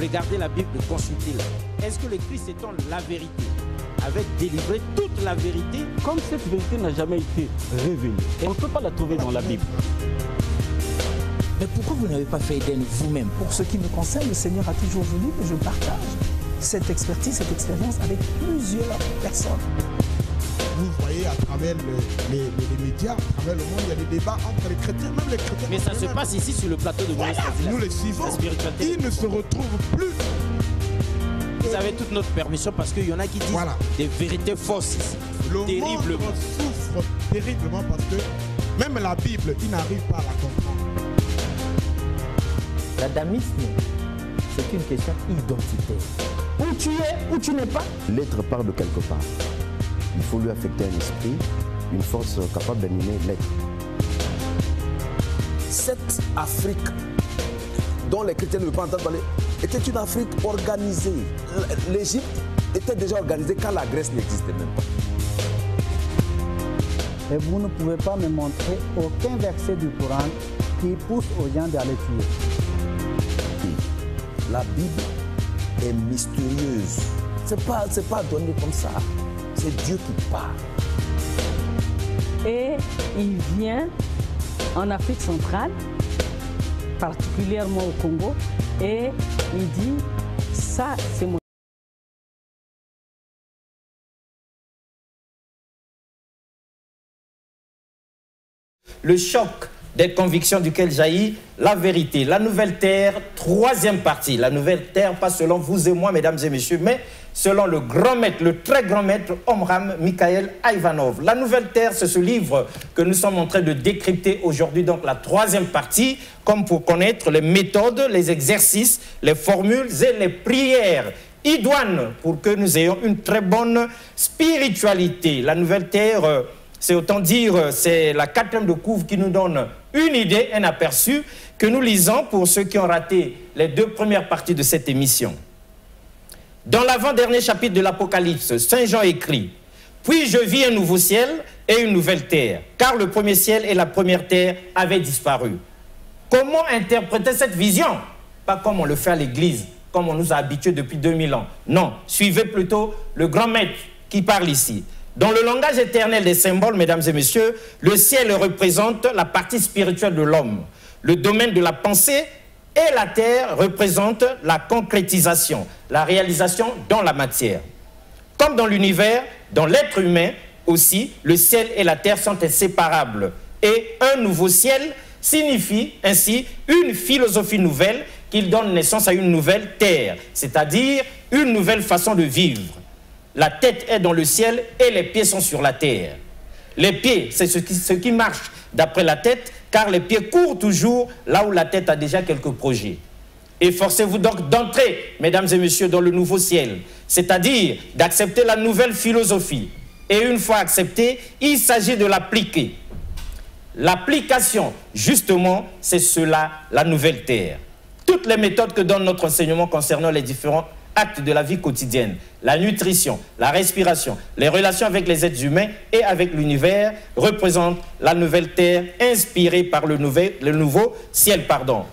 regardez la Bible, consultez-la. Est-ce que le Christ étant la vérité avait délivré toute la vérité? Comme cette vérité n'a jamais été révélée, on ne peut pas la trouver dans la Bible. Mais pourquoi vous n'avez pas fait Éden vous-même? Pour ce qui me concerne, le Seigneur a toujours voulu que je partage cette expertise, cette expérience avec plusieurs personnes. Vous voyez à travers les médias, à travers le monde, il y a des débats entre les chrétiens, même les chrétiens. Mais ça se passe ici sur le plateau de Maurice. Nous les suivons, ils ne se retrouvent plus. Vous avez toute notre permission parce qu'il y en a qui disent des vérités fausses ici. Le monde souffre terriblement parce que même la Bible, ils n'arrivent pas à la comprendre. L'adamisme, c'est une question identitaire. Où tu es, où tu n'es pas. L'être part de quelque part. Il faut lui affecter un esprit, une force capable d'animer l'être. Cette Afrique dont les chrétiens ne veulent pas entendre parler était une Afrique organisée. L'Égypte était déjà organisée quand la Grèce n'existait même pas. Et vous ne pouvez pas me montrer aucun verset du Coran qui pousse aux gens d'aller tuer. La Bible est mystérieuse. C'est pas donné comme ça. C'est Dieu qui parle. Et il vient en Afrique centrale, particulièrement au Congo, et il dit, ça c'est mon... Le choc des convictions duquel jaillit la vérité. La nouvelle terre, troisième partie. La nouvelle terre, pas selon vous et moi, mesdames et messieurs, mais selon le grand maître, le très grand maître Omram Mikhaël Ivanov. La nouvelle terre, c'est ce livre que nous sommes en train de décrypter aujourd'hui, donc la troisième partie, comme pour connaître les méthodes, les exercices, les formules et les prières idoines pour que nous ayons une très bonne spiritualité. La nouvelle terre... c'est autant dire, c'est la quatrième de couvre qui nous donne une idée, un aperçu, que nous lisons pour ceux qui ont raté les deux premières parties de cette émission. Dans l'avant-dernier chapitre de l'Apocalypse, Saint Jean écrit « Puis je vis un nouveau ciel et une nouvelle terre, car le premier ciel et la première terre avaient disparu. » Comment interpréter cette vision? Pas comme on le fait à l'Église, comme on nous a habitués depuis 2000 ans. Non, suivez plutôt le grand maître qui parle ici. Dans le langage éternel des symboles, mesdames et messieurs, le ciel représente la partie spirituelle de l'homme. Le domaine de la pensée et la terre représente la concrétisation, la réalisation dans la matière. Comme dans l'univers, dans l'être humain aussi, le ciel et la terre sont inséparables. Et un nouveau ciel signifie ainsi une philosophie nouvelle qui donne naissance à une nouvelle terre, c'est-à-dire une nouvelle façon de vivre. La tête est dans le ciel et les pieds sont sur la terre. Les pieds, c'est ce qui marche d'après la tête, car les pieds courent toujours là où la tête a déjà quelques projets. Efforcez-vous donc d'entrer, mesdames et messieurs, dans le nouveau ciel, c'est-à-dire d'accepter la nouvelle philosophie. Et une fois acceptée, il s'agit de l'appliquer. L'application, justement, c'est cela, la nouvelle terre. Toutes les méthodes que donne notre enseignement concernant les différents actes de la vie quotidienne, la nutrition, la respiration, les relations avec les êtres humains et avec l'univers représentent la nouvelle terre inspirée par le nouveau ciel.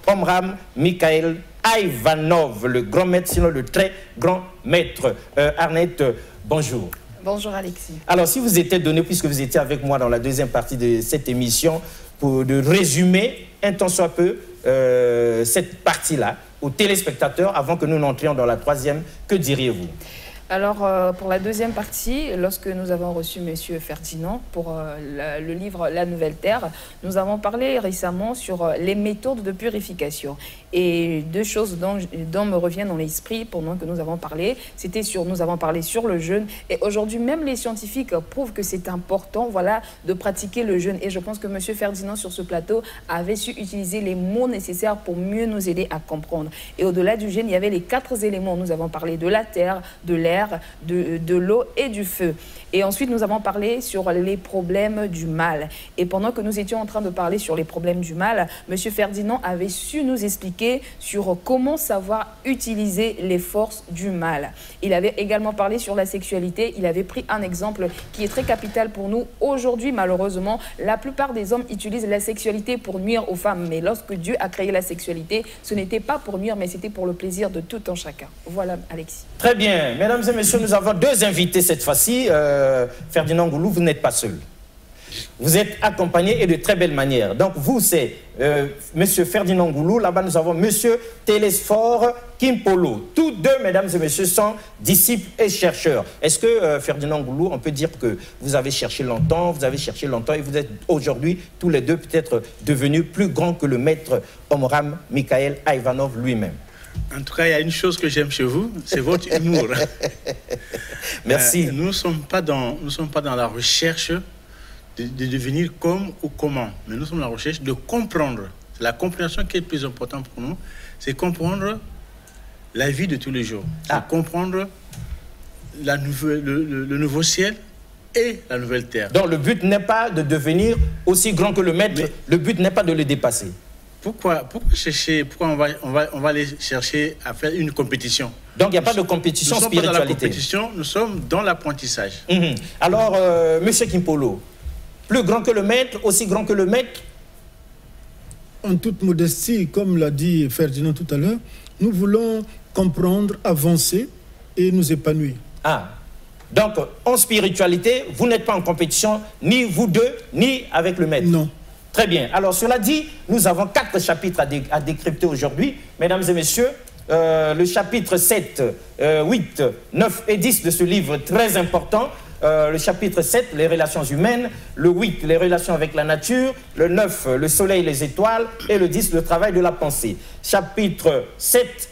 Omram Mikhaël Ivanov, le grand maître, sinon le très grand maître. Arnette, bonjour. Bonjour Alexis. Alors si vous étiez donné, puisque vous étiez avec moi dans la deuxième partie de cette émission, pour de résumer un tant soit peu cette partie-là, aux téléspectateurs avant que nous n'entrions dans la troisième, que diriez-vous? Alors, pour la deuxième partie, lorsque nous avons reçu M. Ferdinand pour le livre « La Nouvelle Terre », nous avons parlé récemment sur les méthodes de purification. Et deux choses dont me reviennent dans l'esprit pendant que nous avons parlé, nous avons parlé sur le jeûne. Et aujourd'hui, même les scientifiques prouvent que c'est important, voilà, de pratiquer le jeûne. Et je pense que M. Ferdinand, sur ce plateau, avait su utiliser les mots nécessaires pour mieux nous aider à comprendre. Et au-delà du jeûne, il y avait les 4 éléments. Nous avons parlé de la terre, de l'air, l'air, de l'eau et du feu. Et ensuite, nous avons parlé sur les problèmes du mal. Et pendant que nous étions en train de parler sur les problèmes du mal, M. Ferdinand avait su nous expliquer sur comment savoir utiliser les forces du mal. Il avait également parlé sur la sexualité. Il avait pris un exemple qui est très capital pour nous. Aujourd'hui, malheureusement, la plupart des hommes utilisent la sexualité pour nuire aux femmes. Mais lorsque Dieu a créé la sexualité, ce n'était pas pour nuire, mais c'était pour le plaisir de tout un chacun. Voilà, Alexis. Très bien. Mesdames et messieurs, nous avons deux invités cette fois-ci. Ferdinand Ngoulou, vous n'êtes pas seul. Vous êtes accompagné et de très belle manière. Donc vous, c'est Monsieur Ferdinand Ngoulou. Là-bas, nous avons Monsieur Télésphore Kimpolo. Tous deux, mesdames et messieurs, sont disciples et chercheurs. Est-ce que, Ferdinand Ngoulou, on peut dire que vous avez cherché longtemps, et vous êtes aujourd'hui, tous les deux, peut-être devenus plus grands que le maître Omram Mikhaël Ivanov lui-même? En tout cas, il y a une chose que j'aime chez vous, c'est votre humour. Merci. Nous ne sommes pas dans la recherche de devenir comme ou comment, mais nous sommes dans la recherche de comprendre. C'est la compréhension qui est le plus importante pour nous, c'est comprendre la vie de tous les jours, c'est comprendre le nouveau ciel et la nouvelle terre. Donc le but n'est pas de devenir aussi grand que le maître, le but n'est pas de le dépasser. Pourquoi on va aller chercher à faire une compétition? Donc il n'y a pas de compétition en spiritualité. Nous sommes pas dans la compétition, nous sommes dans l'apprentissage. Alors, Monsieur Kimpolo, plus grand que le maître, aussi grand que le maître? En toute modestie, comme l'a dit Ferdinand tout à l'heure, nous voulons comprendre, avancer et nous épanouir. Donc en spiritualité, vous n'êtes pas en compétition, ni vous deux, ni avec le maître? Non. Très bien. Alors, cela dit, nous avons 4 chapitres à décrypter aujourd'hui. Mesdames et messieurs, le chapitre 7, 8, 9 et 10 de ce livre très important. Le chapitre 7, les relations humaines. Le 8, les relations avec la nature. Le 9, le soleil, les étoiles. Et le 10, le travail de la pensée. Chapitre 7,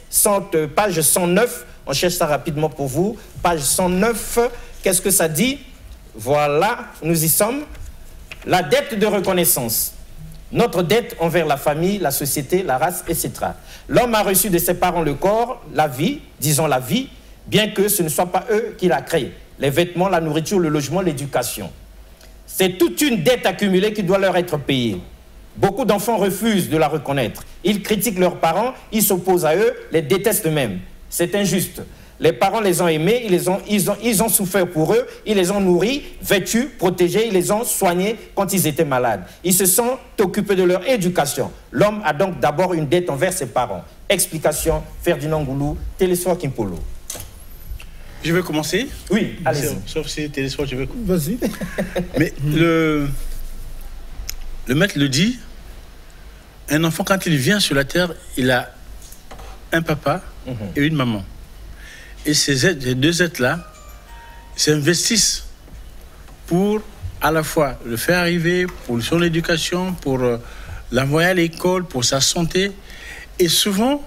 page 109. On cherche ça rapidement pour vous. Page 109, qu'est-ce que ça dit? Voilà, nous y sommes. La dette de reconnaissance. Notre dette envers la famille, la société, la race, etc. L'homme a reçu de ses parents le corps, la vie, disons la vie, bien que ce ne soit pas eux qui l'a créé. Les vêtements, la nourriture, le logement, l'éducation. C'est toute une dette accumulée qui doit leur être payée. Beaucoup d'enfants refusent de la reconnaître. Ils critiquent leurs parents, ils s'opposent à eux, les détestent même. C'est injuste. Les parents les ont aimés, ils ont souffert pour eux, ils les ont nourris, vêtus, protégés, ils les ont soignés quand ils étaient malades. Ils se sont occupés de leur éducation. L'homme a donc d'abord une dette envers ses parents. Explication, Ferdinand Ngoulou, Télésphore Kimpolo. Je vais commencer? Oui, allez-y. Sauf si Télésphore, je vais... Vas-y. Mais le maître le dit, un enfant, quand il vient sur la terre, il a un papa et une maman. Et ces deux êtres-là s'investissent pour à la fois le faire arriver, pour son éducation, pour l'envoyer à l'école, pour sa santé. Et souvent,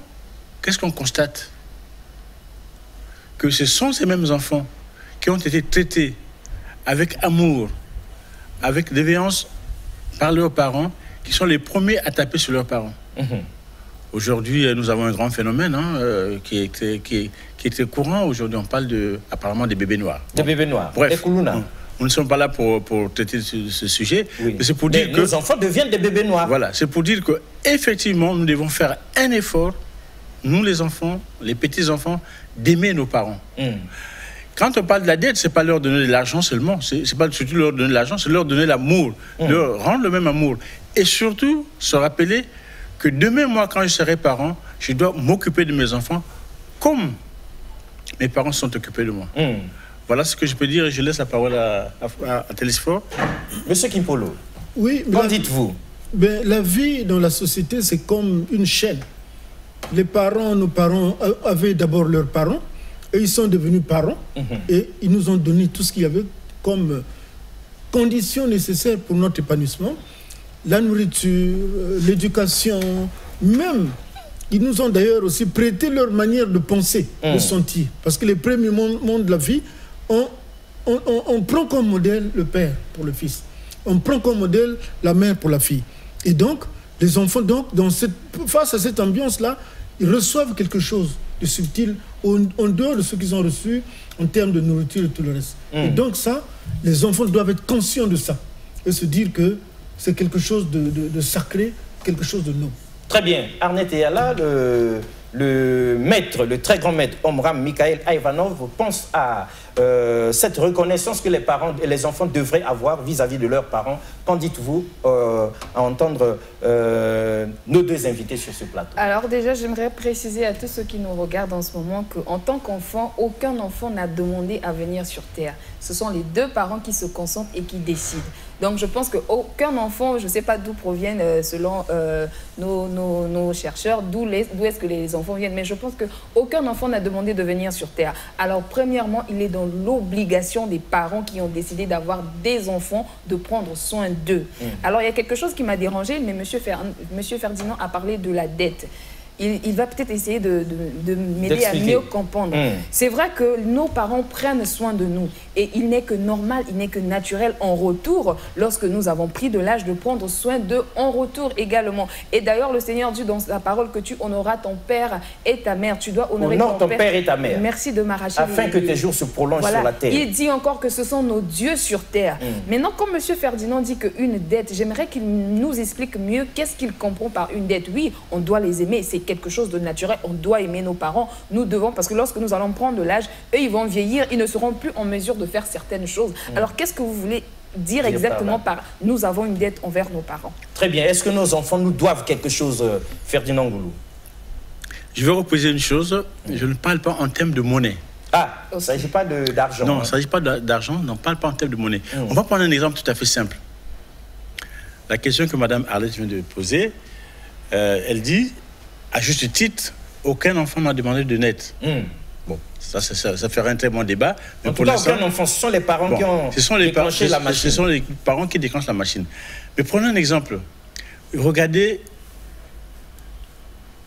qu'est-ce qu'on constate? Que ce sont ces mêmes enfants qui ont été traités avec amour, avec déviance par leurs parents, qui sont les premiers à taper sur leurs parents. Aujourd'hui, nous avons un grand phénomène qui est très courant. Aujourd'hui, on parle apparemment des bébés noirs. Des bébés noirs. Bref, des Koulouna. Nous ne sommes pas là pour traiter ce sujet. Oui. Mais c'est pour dire que nos enfants deviennent des bébés noirs. Voilà, c'est pour dire que effectivement, nous devons faire un effort, nous les enfants, les petits enfants, d'aimer nos parents. Quand on parle de la dette, c'est pas leur donner de l'argent seulement. C'est pas surtout leur donner de l'argent, c'est leur donner l'amour, leur rendre le même amour, et surtout se rappeler que demain, moi, quand je serai parent, je dois m'occuper de mes enfants comme mes parents sont occupés de moi. Voilà ce que je peux dire et je laisse la parole à Télésphore. Monsieur Kimpolo, oui, qu'en dites-vous? La vie dans la société, c'est comme une chaîne. Nos parents avaient d'abord leurs parents et ils sont devenus parents et ils nous ont donné tout ce qu'il y avait comme conditions nécessaires pour notre épanouissement. La nourriture, l'éducation, même, ils nous ont d'ailleurs aussi prêté leur manière de penser, de sentir. Parce que les premiers mondes de la vie, on prend comme modèle le père pour le fils. On prend comme modèle la mère pour la fille. Et donc, les enfants, face à cette ambiance-là, ils reçoivent quelque chose de subtil, en dehors de ce qu'ils ont reçu en termes de nourriture et tout le reste. Et donc ça, les enfants doivent être conscients de ça et se dire que c'est quelque chose de sacré, quelque chose de noble. Très bien. Arnett Eyala, le maître, le très grand maître Omram Mikhaël Ivanov pense à cette reconnaissance que les parents et les enfants devraient avoir vis-à-vis de leurs parents. Qu'en dites-vous à entendre nos deux invités sur ce plateau? Alors déjà, j'aimerais préciser à tous ceux qui nous regardent en ce moment qu'en tant qu'enfant, aucun enfant n'a demandé à venir sur Terre. Ce sont les deux parents qui se consentent et qui décident. Donc je pense qu'aucun enfant, je ne sais pas d'où proviennent selon nos chercheurs, d'où est-ce que les enfants viennent, mais je pense qu'aucun enfant n'a demandé de venir sur Terre. Alors premièrement, il est dans l'obligation des parents qui ont décidé d'avoir des enfants de prendre soin d'eux. Alors il y a quelque chose qui m'a dérangé, mais Monsieur Ferdinand a parlé de la dette. Il va peut-être essayer de m'aider à mieux comprendre. C'est vrai que nos parents prennent soin de nous et il n'est que normal, il n'est que naturel en retour lorsque nous avons pris de l'âge de prendre soin d'eux en retour également. Et d'ailleurs, le Seigneur dit dans sa parole que tu honoreras ton père et ta mère. Tu dois honorer ton père et ta mère. Merci de m'arracher. Afin que tes jours se prolongent sur la terre. Il dit encore que ce sont nos dieux sur terre. Maintenant, comme M. Ferdinand dit qu'une dette, j'aimerais qu'il nous explique mieux qu'est-ce qu'il comprend par une dette. Oui, on doit les aimer, c'est quelque chose de naturel, on doit aimer nos parents, nous devons, parce que lorsque nous allons prendre de l'âge, eux ils vont vieillir, ils ne seront plus en mesure de faire certaines choses. Alors qu'est-ce que vous voulez dire exactement par nous avons une dette envers nos parents? Très bien, est-ce que nos enfants nous doivent quelque chose, Ferdinand Goulou? Je vais reposer une chose, je ne parle pas en termes de monnaie. Ah, il ne s'agit pas d'argent. Non, il ne s'agit pas d'argent, on ne parle pas en termes de monnaie. On va prendre un exemple tout à fait simple. La question que Mme Arlette vient de poser, elle dit, à juste titre, aucun enfant m'a demandé de net. Bon, ça ferait un très bon débat. Mais en tout cas, aucun enfant, ce sont les parents qui ont déclenché la machine. Ce sont les parents qui déclenchent la machine. Mais prenons un exemple. Regardez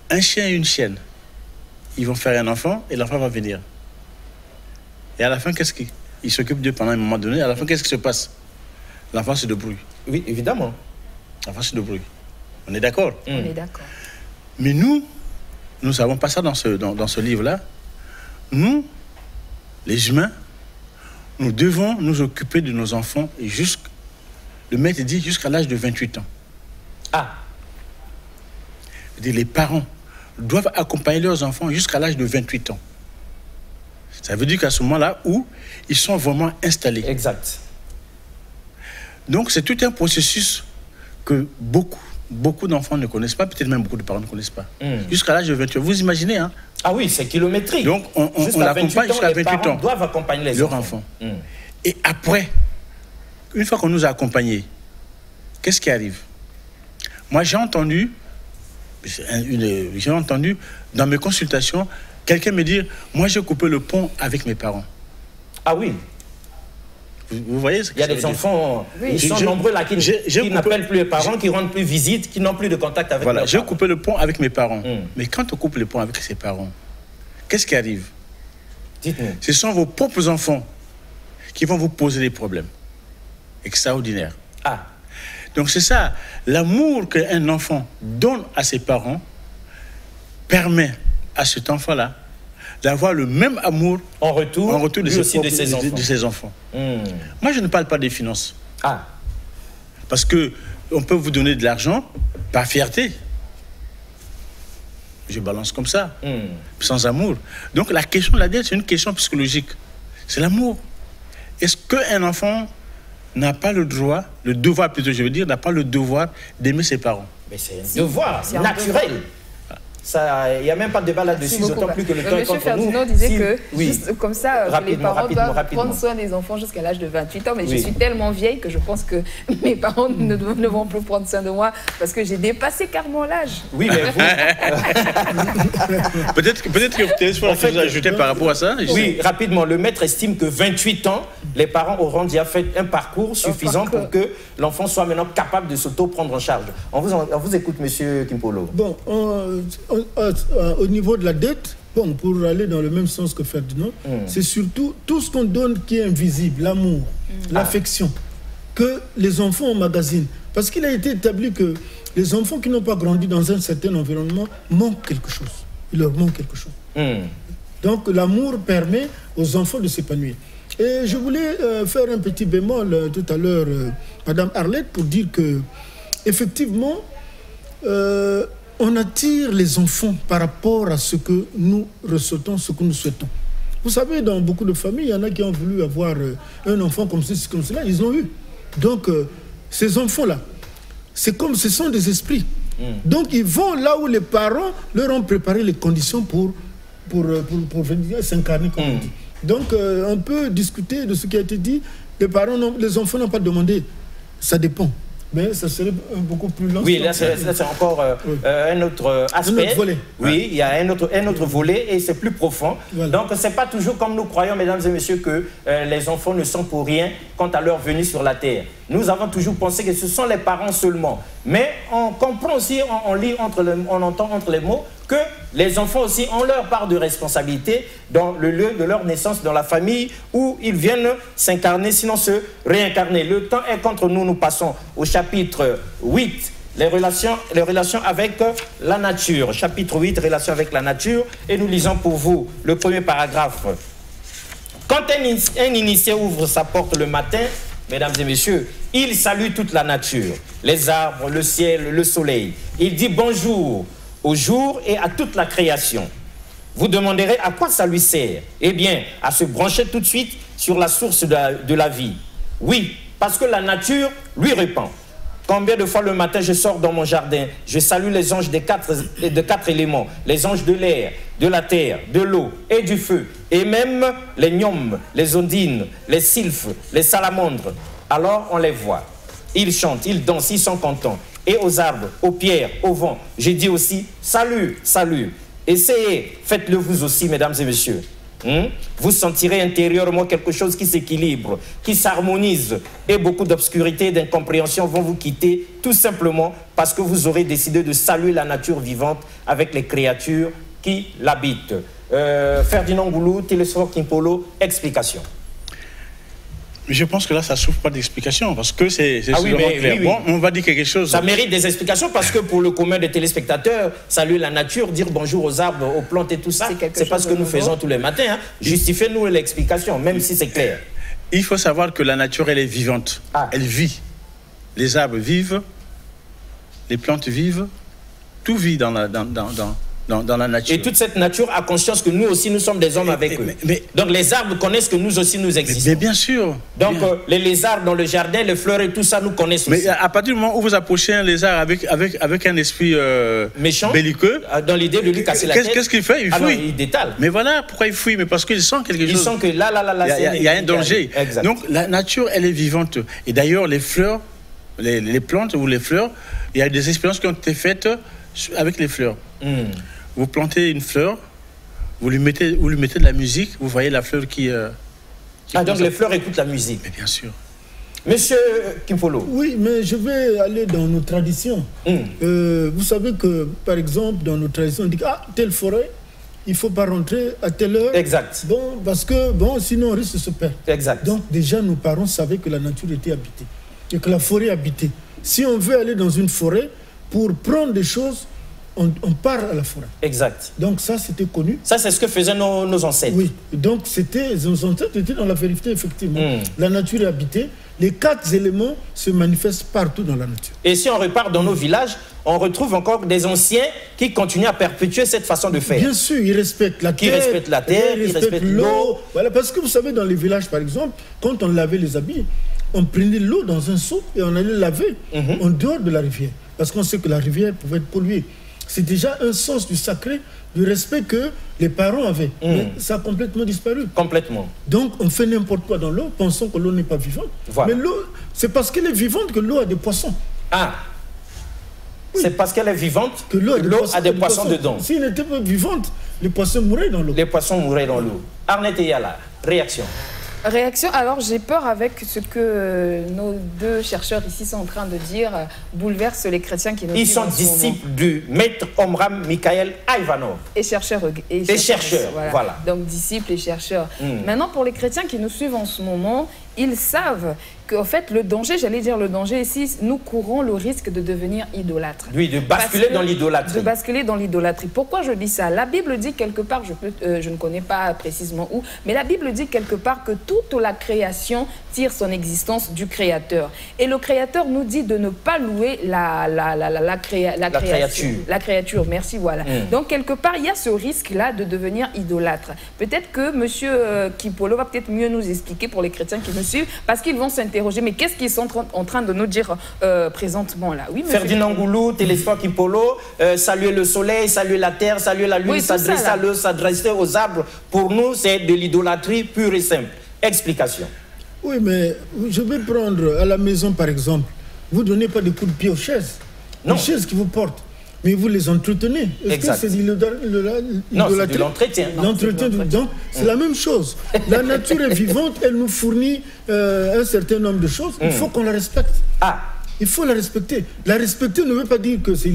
un chien et une chienne. Ils vont faire un enfant et l'enfant va venir. Et à la fin, qu'est-ce qu'ils s'occupent d'eux pendant un moment donné? À la fin, qu'est-ce qui se passe? L'enfant se débrouille. Oui, évidemment. L'enfant se débrouille. On est d'accord? On est d'accord. Mais nous n'avons pas ça dans ce livre-là. Nous, les humains, nous devons nous occuper de nos enfants et le maître dit jusqu'à l'âge de 28 ans. Ah. Les parents doivent accompagner leurs enfants jusqu'à l'âge de 28 ans. Ça veut dire qu'à ce moment-là où ils sont vraiment installés. Exact. Donc c'est tout un processus que beaucoup d'enfants ne connaissent pas, peut-être même beaucoup de parents ne connaissent pas. Jusqu'à l'âge de 28 ans. Vous imaginez, hein? Ah oui, c'est kilométrique. Donc, on l'accompagne jusqu'à 28 ans. Les parents doivent accompagner leurs enfants. Et après, une fois qu'on nous a accompagnés, qu'est-ce qui arrive? Moi, j'ai entendu dans mes consultations, quelqu'un me dire, moi, j'ai coupé le pont avec mes parents. Ah oui? Vous voyez ce que il y a des enfants, ils sont nombreux là qui n'appellent plus les parents, qui rendent plus visite, qui n'ont plus de contact avec leurs parents. J'ai coupé le pont avec mes parents. Mais quand on coupe le pont avec ses parents, qu'est-ce qui arrive? Dites-nous. Ce sont vos propres enfants qui vont vous poser des problèmes extraordinaires. Ah. Donc c'est ça, l'amour qu'un enfant donne à ses parents permet à cet enfant-là d'avoir le même amour en retour de ses enfants. Moi, je ne parle pas des finances. Ah. Parce qu'on peut vous donner de l'argent par fierté. Je balance comme ça, sans amour. Donc la question de la dette, c'est une question psychologique. C'est l'amour. Est-ce qu'un enfant n'a pas le droit, le devoir plutôt, je veux dire, n'a pas le devoir d'aimer ses parents? Mais c'est un devoir naturel. Il n'y a même pas de débat là-dessus, d'autant plus que le temps est contre nous. M. Ferdinand disait que, juste comme ça, les parents doivent prendre soin des enfants jusqu'à l'âge de 28 ans. Mais je suis tellement vieille que je pense que mes parents ne vont plus prendre soin de moi parce que j'ai dépassé carrément l'âge. Oui, mais vous... peut-être que vous ajouter par rapport à ça. Oui, rapidement. Le maître estime que 28 ans, les parents auront déjà fait un parcours suffisant pour que l'enfant soit maintenant capable de s'auto-prendre en charge. On vous écoute, M. Kimpolo. Bon, au niveau de la dette, bon, pour aller dans le même sens que Ferdinand, c'est surtout tout ce qu'on donne qui est invisible, l'amour, l'affection, que les enfants emmagasinent. Parce qu'il a été établi que les enfants qui n'ont pas grandi dans un certain environnement manquent quelque chose. il leur manque quelque chose. Donc l'amour permet aux enfants de s'épanouir. Et je voulais faire un petit bémol tout à l'heure, Madame Arlette, pour dire que effectivement, on attire les enfants par rapport à ce que nous ressentons, ce que nous souhaitons. Vous savez, dans beaucoup de familles, il y en a qui ont voulu avoir un enfant comme ceci, comme cela, ils l'ont eu. Donc, ces enfants-là, c'est comme ce sont des esprits. Donc, ils vont là où les parents leur ont préparé les conditions pour s'incarner, comme on dit. Donc, on peut discuter de ce qui a été dit. Les enfants n'ont pas demandé. Ça dépend. Mais ça serait beaucoup plus long. Oui, là c'est encore un autre aspect. Un autre volet. Oui, il y a un autre volet et c'est plus profond. Voilà. Donc ce n'est pas toujours comme nous croyons, mesdames et messieurs, que les enfants ne sont pour rien quant à leur venue sur la terre. Nous avons toujours pensé que ce sont les parents seulement. Mais on comprend aussi, on lit, on entend entre les mots que les enfants aussi ont leur part de responsabilité dans le lieu de leur naissance, dans la famille où ils viennent s'incarner, sinon se réincarner. Le temps est contre nous, nous passons au chapitre 8, les relations avec la nature. Chapitre 8, relations avec la nature, et nous lisons pour vous le premier paragraphe. Quand un initié ouvre sa porte le matin, mesdames et messieurs, il salue toute la nature, les arbres, le ciel, le soleil. Il dit bonjour au jour et à toute la création. Vous demanderez à quoi ça lui sert? Eh bien, à se brancher tout de suite sur la source de la vie. Oui, parce que la nature lui répond. Combien de fois le matin je sors dans mon jardin, je salue les anges de quatre éléments, les anges de l'air, de la terre, de l'eau et du feu, et même les gnomes, les ondines, les sylphes, les salamandres. Alors on les voit. Ils chantent, ils dansent, ils sont contents. Et aux arbres, aux pierres, au vent, je dis aussi salut, salut. Essayez, faites-le vous aussi, mesdames et messieurs. Vous sentirez intérieurement quelque chose qui s'équilibre, qui s'harmonise, et beaucoup d'obscurité et d'incompréhension vont vous quitter, tout simplement parce que vous aurez décidé de saluer la nature vivante avec les créatures qui l'habitent. Ferdinand Goulou, Télésphore Kimpolo, explication. Je pense que là, ça ne souffre pas d'explication, parce que c'est clair. Oui. Bon, on va dire quelque chose. Ça mérite des explications, parce que pour le commun des téléspectateurs, saluer la nature, dire bonjour aux arbres, aux plantes et tout ça, c'est pas ce que nous faisons tous les matins. Hein. Justifiez-nous l'explication, même si c'est clair. Il faut savoir que la nature, elle est vivante. Elle vit. Les arbres vivent, les plantes vivent, tout vit dans la nature. Et toute cette nature a conscience que nous aussi, nous sommes des hommes avec eux. Donc les arbres connaissent que nous aussi, nous existons. Mais bien sûr. Donc les lézards dans le jardin, les fleurs et tout ça, nous connaissent aussi. Mais à partir du moment où vous approchez un lézard avec un esprit méchant, belliqueux, dans l'idée de lui casser la tête, qu'est-ce qu'il fait? Il fouille. Il détale. Mais voilà, pourquoi il fouille? Mais parce qu'il sent quelque chose. Il sent que là, il y a un danger. Donc la nature, elle est vivante. Et d'ailleurs, les fleurs, les plantes ou les fleurs, il y a des expériences qui ont été faites avec les fleurs. Vous plantez une fleur, vous lui mettez de la musique, vous voyez la fleur qui donc les fleurs écoutent la musique. Mais bien sûr. Monsieur Kimpolo. Oui, mais je vais aller dans nos traditions. Vous savez que, par exemple, dans nos traditions, on dit telle forêt, il ne faut pas rentrer à telle heure. Exact. Bon, parce que, sinon on risque de se perdre. Exact. Donc, déjà, nos parents savaient que la nature était habitée et que la forêt habitait. Si on veut aller dans une forêt, pour prendre des choses, on part à la forêt. Exact. Donc ça, c'était connu. Ça, c'est ce que faisaient nos ancêtres. Oui. Donc, nos ancêtres étaient dans la vérité, effectivement. La nature est habitée. Les 4 éléments se manifestent partout dans la nature. Et si on repart dans nos villages, on retrouve encore des anciens qui continuent à perpétuer cette façon de faire. Bien sûr, ils respectent la terre. Qui respectent la terre, ils respectent l'eau. Voilà, parce que vous savez, dans les villages, par exemple, quand on lavait les habits, on prenait l'eau dans un seau et on allait laver en dehors de la rivière. Parce qu'on sait que la rivière pouvait être polluée. C'est déjà un sens du sacré, du respect que les parents avaient. Mais ça a complètement disparu. Complètement. Donc, on fait n'importe quoi dans l'eau, pensant que l'eau n'est pas vivante. Voilà. Mais l'eau, c'est parce qu'elle est vivante que l'eau a des poissons. Oui. C'est parce qu'elle est vivante que l'eau a des poissons dedans. S'il n'était pas vivante, les poissons mourraient dans l'eau. Les poissons mourraient dans l'eau. Arnette Yala, réaction. Réaction, alors j'ai peur avec ce que nos 2 chercheurs ici sont en train de dire, bouleverse les chrétiens qui nous Ils sont disciples du maître Omram Mikhaël Ivanov. Et chercheurs. Voilà. Donc disciples et chercheurs. Maintenant, pour les chrétiens qui nous suivent en ce moment, ils savent qu'en fait, le danger, j'allais dire le danger ici, nous courons le risque de devenir idolâtres. Oui, de basculer dans l'idolâtrie. De basculer dans l'idolâtrie. Pourquoi je dis ça? La Bible dit quelque part, je ne connais pas précisément où, mais la Bible dit quelque part que toute la création tire son existence du Créateur. Et le Créateur nous dit de ne pas louer la créature. Merci, voilà. Donc, quelque part, il y a ce risque-là de devenir idolâtre. Peut-être que M. Kimpolo va peut-être mieux nous expliquer pour les chrétiens qui nous suivent, parce qu'ils vont s'interroger, mais qu'est-ce qu'ils sont en train de nous dire présentement là? Oui, Ferdinand Goulou, Télésphore Kimpolo, saluer le soleil, saluer la terre, saluer la lune, oui, s'adresser aux arbres, pour nous, c'est de l'idolâtrie pure et simple. Explication. Oui, mais je vais prendre à la maison, par exemple, vous ne donnez pas de coups de pied aux chaises. Non. Les chaises qui vous portent. Mais vous les entretenez. Est-ce que c'est l'idolâtrie? Non, c'est de l'entretien. L'entretien, donc c'est la même chose. La nature est vivante, elle nous fournit un certain nombre de choses. Il faut qu'on la respecte. Il faut la respecter. La respecter ne veut pas dire que c'est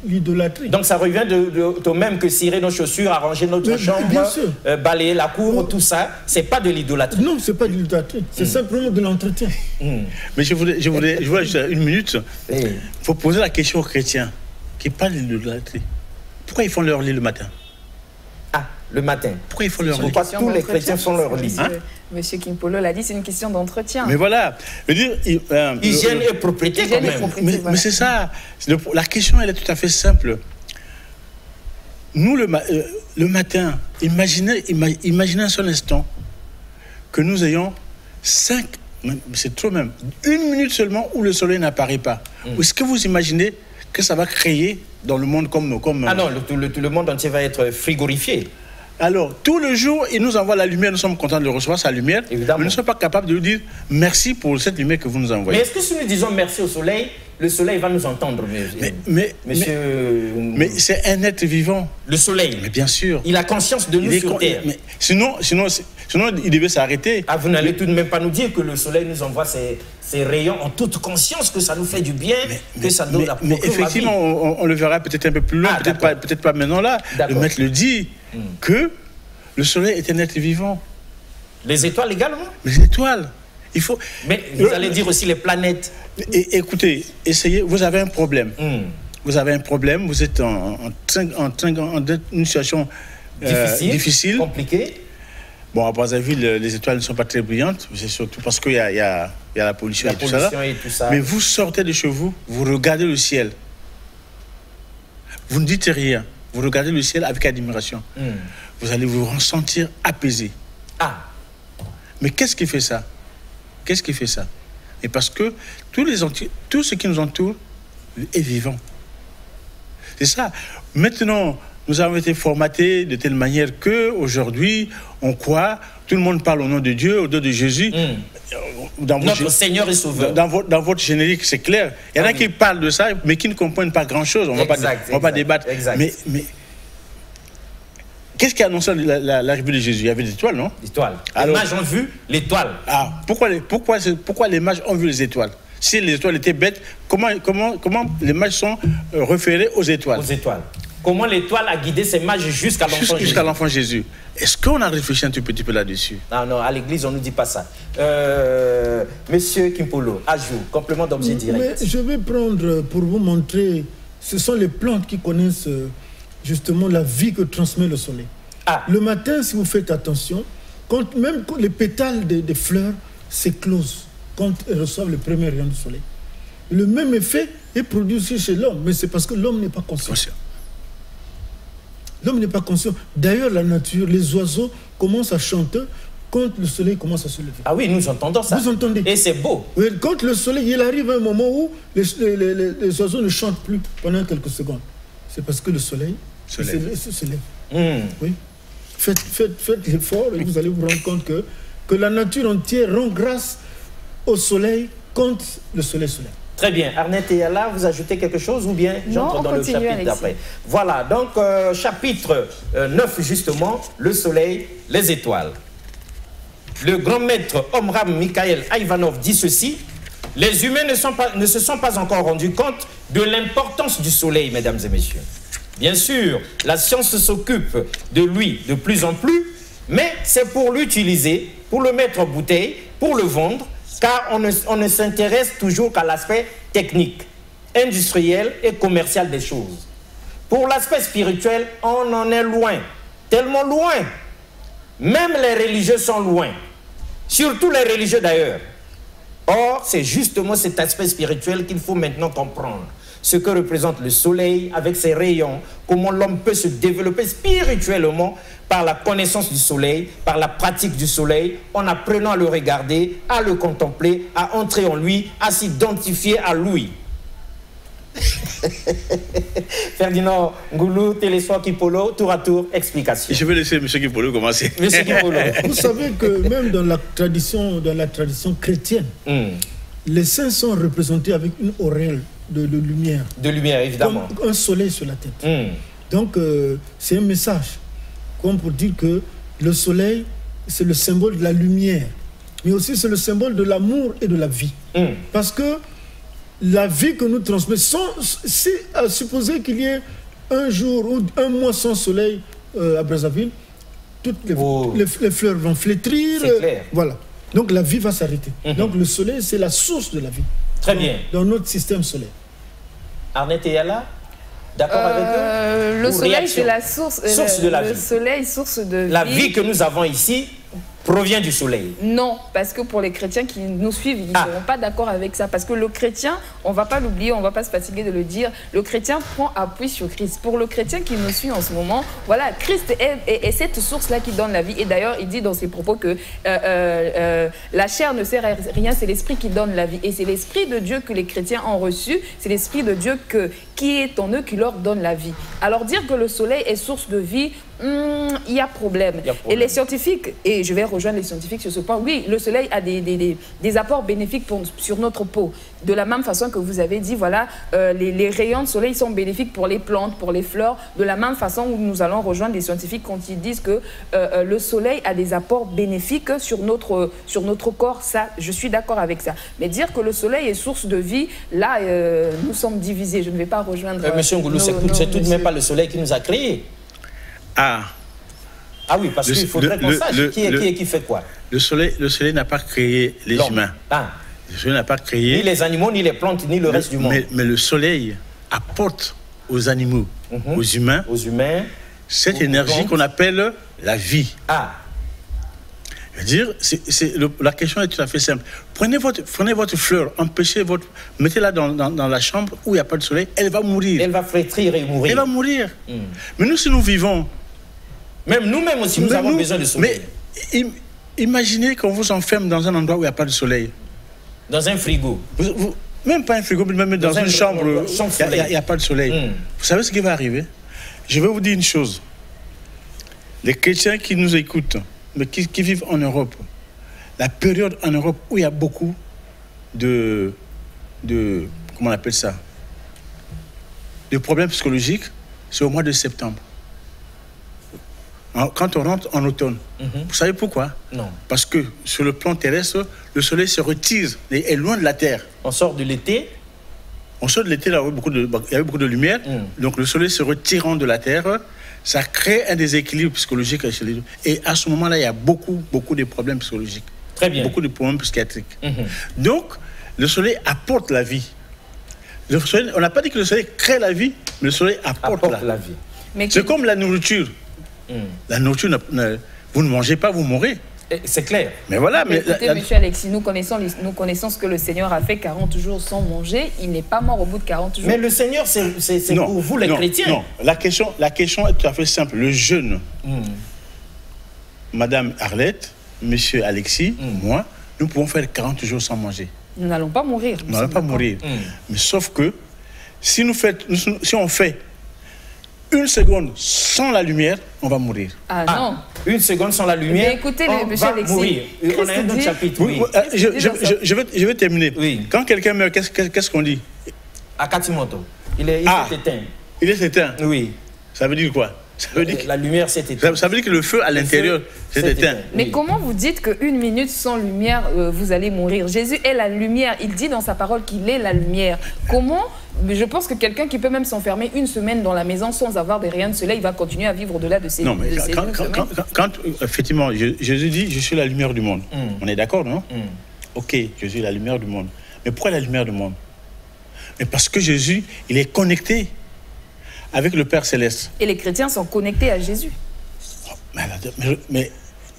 l'idolâtrie. Donc ça revient de même que cirer nos chaussures, arranger notre chambre, balayer la cour, tout ça, c'est pas de l'idolâtrie. Non, c'est pas de l'idolâtrie. C'est simplement de l'entretien. Mais je voulais juste une minute. Il faut poser la question aux chrétiens qui parlent de l'idolâtrie. Pourquoi ils font leur lit le matin? Le matin. Pourquoi ils font leur lit? Pourquoi tous les chrétiens font leur lit? Monsieur Kimpolo l'a dit, c'est une question d'entretien. Mais voilà. Je veux dire, hygiène et propriété quand même. Mais c'est ça. La question, elle est tout à fait simple. Nous, le matin, imaginez un seul instant que nous ayons 5, c'est trop même, 1 minute seulement où le soleil n'apparaît pas. Est-ce que vous imaginez que ça va créer dans le monde comme Ah non, le monde entier va être frigorifié. Alors, tout le jour, il nous envoie la lumière, nous sommes contents de le recevoir, sa lumière, évidemment. Mais nous ne sommes pas capables de lui dire merci pour cette lumière que vous nous envoyez. Mais est-ce que si nous disons merci au soleil, le soleil va nous entendre, mais c'est un être vivant. Le soleil. Mais bien sûr. Il a conscience de nous sur Terre. Mais sinon, il devait s'arrêter. Vous n'allez tout de même pas nous dire que le soleil nous envoie ses rayons en toute conscience, que ça nous fait du bien, que ça donne la Mais effectivement, on le verra peut-être un peu plus loin, peut-être pas maintenant là. Le maître le dit que le soleil est un être vivant. Les étoiles également? Les étoiles. Il faut... Mais vous allez dire aussi les planètes. Écoutez, essayez, vous avez un problème. Vous avez un problème, vous êtes en une situation difficile. Compliquée. Bon, à Brazzaville, les étoiles ne sont pas très brillantes, c'est surtout parce qu'il y a la pollution, et tout ça. Mais vous sortez de chez vous, vous regardez le ciel. Vous ne dites rien. Vous regardez le ciel avec admiration. Vous allez vous ressentir apaisé. Mais qu'est-ce qui fait ça? Qu'est-ce qui fait ça? Et parce que tout ce qui nous entoure est vivant. C'est ça. Maintenant, nous avons été formatés de telle manière qu'aujourd'hui, on croit, tout le monde parle au nom de Dieu, au nom de Jésus. Notre Seigneur et Sauveur. Dans votre générique, c'est clair. Il y en a qui parlent de ça, mais qui ne comprennent pas grand-chose. On ne va pas débattre. Mais qu'est-ce qui a annoncé l'arrivée de Jésus? Il y avait des étoiles, non? L'étoile. Les mages ont vu l'étoile. Pourquoi les mages ont vu les étoiles? Si les étoiles étaient bêtes, comment les mages sont référés aux étoiles? Aux étoiles. Comment l'étoile a guidé ces mages jusqu'à l'enfant Jésus? Jusqu'à l'enfant Jésus. Est-ce qu'on a réfléchi un tout petit peu là-dessus? Non, à l'église, on ne nous dit pas ça. Monsieur Kimpolo, ajout, complément d'objet direct. Mais je vais prendre pour vous montrer, ce sont les plantes qui connaissent justement la vie que transmet le soleil. Le matin, si vous faites attention, même quand les pétales des fleurs s'éclosent, quand elles reçoivent le premier rayon du soleil, le même effet est produit aussi chez l'homme, mais c'est parce que l'homme n'est pas conscient. L'homme n'est pas conscient. D'ailleurs, la nature, les oiseaux commencent à chanter quand le soleil commence à se lever. Ah oui, nous entendons ça. Vous entendez? Et c'est beau. Oui, quand le soleil, il arrive à un moment où les oiseaux ne chantent plus pendant quelques secondes. C'est parce que le soleil se lève. Oui. Faites l'effort et vous allez vous rendre compte que la nature entière rend grâce au soleil quand le soleil se lève. Très bien. Arnette et Yala, vous ajoutez quelque chose ou bien j'entre dans le chapitre d'après? Voilà, donc chapitre 9 justement, le soleil, les étoiles. Le grand maître Omram Mikhaël Ivanov dit ceci: les humains ne se sont pas encore rendus compte de l'importance du soleil, mesdames et messieurs. Bien sûr, la science s'occupe de lui de plus en plus, mais c'est pour l'utiliser, pour le mettre en bouteille, pour le vendre, car on ne s'intéresse toujours qu'à l'aspect technique, industriel et commercial des choses. Pour l'aspect spirituel, on en est loin, tellement loin. Même les religieux sont loin, surtout les religieux d'ailleurs. Or, c'est justement cet aspect spirituel qu'il faut maintenant comprendre. Ce que représente le soleil avec ses rayons, comment l'homme peut se développer spirituellement par la connaissance du soleil, par la pratique du soleil, en apprenant à le regarder, à le contempler, à entrer en lui, à s'identifier à lui. Ferdinand Ngoulou, Télésoir Kipolo, tour à tour, explication. Je vais laisser M. Kipolo commencer. M. Kipolo. Vous savez que même dans la tradition chrétienne, les saints sont représentés avec une auréole de lumière. De lumière, évidemment. Comme un soleil sur la tête. Donc, c'est un message, comme pour dire que le soleil, c'est le symbole de la lumière, mais aussi c'est le symbole de l'amour et de la vie. Parce que la vie que nous transmettons, c'est à supposer qu'il y ait un jour ou un mois sans soleil à Brazzaville, toutes les fleurs vont flétrir. Voilà. Donc la vie va s'arrêter. Donc le soleil, c'est la source de la vie. Très bien. Dans notre système solaire. Arnette et Yala, d'accord avec eux? Le soleil, c'est la source de la vie. Le soleil, source de vie. La vie que nous avons ici provient du soleil. Non, parce que pour les chrétiens qui nous suivent, ils ne seront pas d'accord avec ça. Parce que le chrétien, on ne va pas l'oublier, on ne va pas se fatiguer de le dire, le chrétien prend appui sur Christ. Pour le chrétien qui nous suit en ce moment, voilà, Christ est cette source-là qui donne la vie. Et d'ailleurs, il dit dans ses propos que la chair ne sert à rien, c'est l'esprit qui donne la vie. Et c'est l'esprit de Dieu que les chrétiens ont reçu, c'est l'esprit de Dieu qui est en eux qui leur donne la vie. Alors dire que le soleil est source de vie, il y a problème. Et les scientifiques, et je vais rejoindre les scientifiques sur ce point, oui, le soleil a des apports bénéfiques sur notre peau. De la même façon que vous avez dit, voilà, les rayons de soleil sont bénéfiques pour les plantes, pour les fleurs. De la même façon où nous allons rejoindre les scientifiques quand ils disent que le soleil a des apports bénéfiques sur notre corps. Ça, je suis d'accord avec ça. Mais dire que le soleil est source de vie, là, nous sommes divisés. Je ne vais pas rejoindre... Monsieur Ngoulou, c'est tout de même pas le soleil qui nous a créés. Ah oui, parce qu'il faudrait qu'on sache qui fait quoi. Le soleil n'a pas créé les humains. Le soleil n'a pas créé... Ni les animaux, ni les plantes, ni le reste du monde. Mais le soleil apporte aux animaux, aux humains, cette énergie qu'on appelle la vie. Je veux dire, la question est tout à fait simple. Prenez votre fleur, mettez-la dans la chambre où il n'y a pas de soleil, elle va mourir. Elle va flétrir et mourir. Elle va mourir. Mais nous, si nous vivons... Même nous-mêmes aussi, nous avons besoin de soleil. Mais imaginez qu'on vous enferme dans un endroit où il n'y a pas de soleil. Dans un frigo. Même pas un frigo, mais même dans une chambre où il n'y a pas de soleil. Vous savez ce qui va arriver? Je vais vous dire une chose. Les chrétiens qui nous écoutent, mais qui vivent en Europe, la période en Europe où il y a beaucoup de comment on appelle ça, de problèmes psychologiques, c'est au mois de septembre. Quand on rentre en automne. Vous savez pourquoi? Non. Parce que sur le plan terrestre, le soleil se retire et est loin de la Terre. On sort de l'été. On sort de l'été, il y avait beaucoup de lumière. Donc le soleil se retirant de la Terre, ça crée un déséquilibre psychologique chez les gens. Et à ce moment-là, il y a beaucoup de problèmes psychologiques. Très bien. Beaucoup de problèmes psychiatriques. Donc, le soleil apporte la vie. Le soleil, on n'a pas dit que le soleil crée la vie, mais le soleil apporte la vie. C'est comme la nourriture. La nourriture, vous ne mangez pas, vous mourrez. C'est clair. Mais voilà. Mais écoutez, monsieur Alexis, nous connaissons ce que le Seigneur a fait 40 jours sans manger. Il n'est pas mort au bout de 40 jours. Mais le Seigneur, c'est pour vous les chrétiens. Non, la question est tout à fait simple. Le jeûne, Madame Arlette, monsieur Alexis, moi, nous pouvons faire 40 jours sans manger. Nous n'allons pas mourir. Nous n'allons pas mourir. Mais sauf que, si on fait une seconde sans la lumière, on va mourir. Ah non. Une seconde sans la lumière, mais écoutez, monsieur Alexis, mourir. On a un autre chapitre. Je vais terminer. Oui. Quand quelqu'un meurt, qu'est-ce qu'on dit? Akatimoto. Il s'est éteint. Il est éteint? Oui. Ça veut dire quoi? Ça veut dire la lumière s'est éteinte. Ça veut dire que le feu à l'intérieur s'est éteint. Mais comment vous dites qu'une minute sans lumière, vous allez mourir? Jésus est la lumière. Il dit dans sa parole qu'il est la lumière. Comment? Je pense que quelqu'un qui peut même s'enfermer une semaine dans la maison sans avoir des rayons de soleil, il va continuer à vivre au-delà de ces Non, mais quand effectivement, Jésus dit, je suis la lumière du monde. On est d'accord, non? ok, Jésus est la lumière du monde. Mais pourquoi la lumière du monde? Mais parce que Jésus, il est connecté avec le Père Céleste. Et les chrétiens sont connectés à Jésus. Mais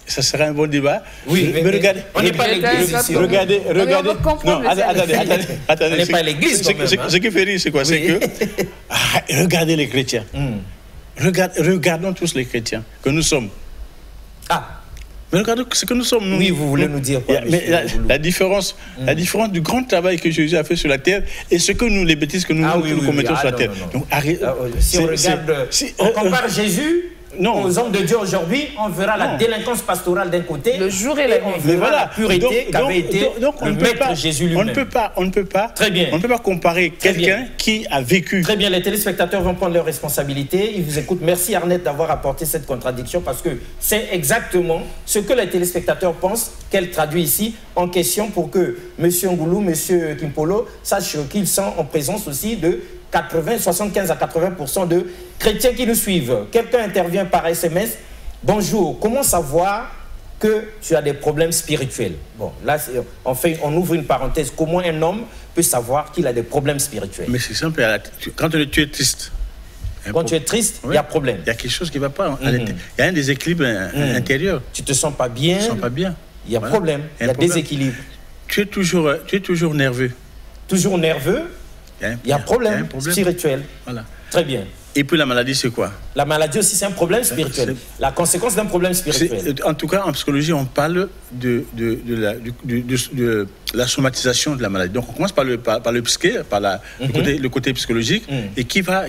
ça serait un bon débat. Oui, mais regardez. On n'est pas à l'église ici. Regardez. Non, attendez. On n'est pas à l'église. Ce qui fait rire, c'est quoi? C'est que. Regardez les chrétiens. Regardons tous les chrétiens que nous sommes. Mais regardez ce que nous sommes, nous. Oui, vous voulez nous dire quoi? Mais la différence du grand travail que Jésus a fait sur la terre et ce que nous, les bêtises que nous commettons sur la terre. Donc, si on regarde, on compare Jésus aux hommes de Dieu aujourd'hui, on verra la délinquance pastorale d'un côté, le jour et la nuit. On verra la pureté qu'avait été le maître Jésus lui-même. On ne peut pas comparer quelqu'un qui a vécu. Très bien, les téléspectateurs vont prendre leurs responsabilités. Ils vous écoutent. Merci Arnette d'avoir apporté cette contradiction parce que c'est exactement ce que les téléspectateurs pensent qu'elle traduit ici en question pour que M. Ngoulou, M. Kimpolo sachent qu'ils sont en présence aussi de 75 à 80% de chrétiens qui nous suivent. Quelqu'un intervient par SMS. Bonjour, comment savoir que tu as des problèmes spirituels? Bon, là, on ouvre une parenthèse. Comment un homme peut savoir qu'il a des problèmes spirituels? Mais c'est simple. Quand tu es triste. Quand tu es triste, il y a problème. Il y a quelque chose qui ne va pas. Il y a un déséquilibre intérieur. Tu ne te sens pas bien. Tu ne te sens pas bien. Il y a problème. Il y a déséquilibre. Tu es toujours nerveux. Toujours nerveux. Il y a un problème spirituel. Voilà. Très bien. Et puis la maladie, c'est quoi? La maladie aussi, c'est un problème spirituel. La conséquence d'un problème spirituel. En tout cas, en psychologie, on parle de la somatisation de la maladie. Donc on commence par le psyché, par le côté psychologique, et qui va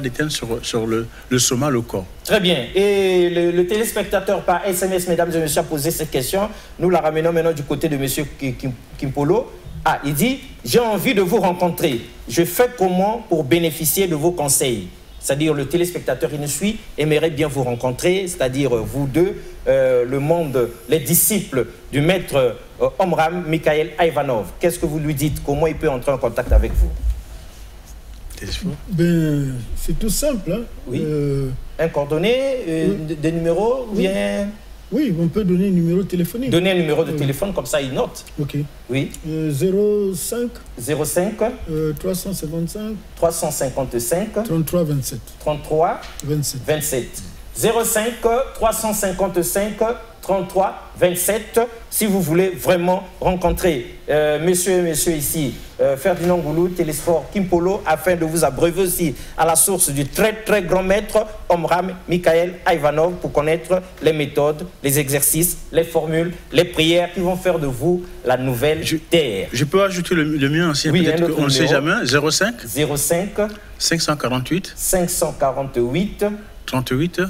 déteindre sur le soma, le corps. Très bien. Et le téléspectateur par SMS, mesdames et messieurs, a posé cette question. Nous la ramenons maintenant du côté de M. Kimpolo. Il dit, j'ai envie de vous rencontrer. Je fais comment pour bénéficier de vos conseils? C'est-à-dire le téléspectateur qui nous suit aimerait bien vous rencontrer, c'est-à-dire vous deux, le monde, les disciples du maître Omram Mikhaël Ivanov. Qu'est-ce que vous lui dites? Comment il peut entrer en contact avec vous? C'est tout simple. Hein. Oui. Un coordonné, des numéros ou bien... Oui, on peut donner un numéro téléphonique. Donner un numéro de téléphone, comme ça il note. Ok. Oui. 05 355 33 27. 33 27. 05 355 33 27. Si vous voulez vraiment rencontrer monsieur ici, Ferdinand Ngoulou, Télésphore Kimpolo, afin de vous abreuver aussi à la source du très très grand maître Omram Mikhaël Ivanov pour connaître les méthodes, les exercices, les formules, les prières qui vont faire de vous la nouvelle terre. Je peux ajouter le mien aussi, oui, peut-être qu'on ne sait jamais. 05 548 38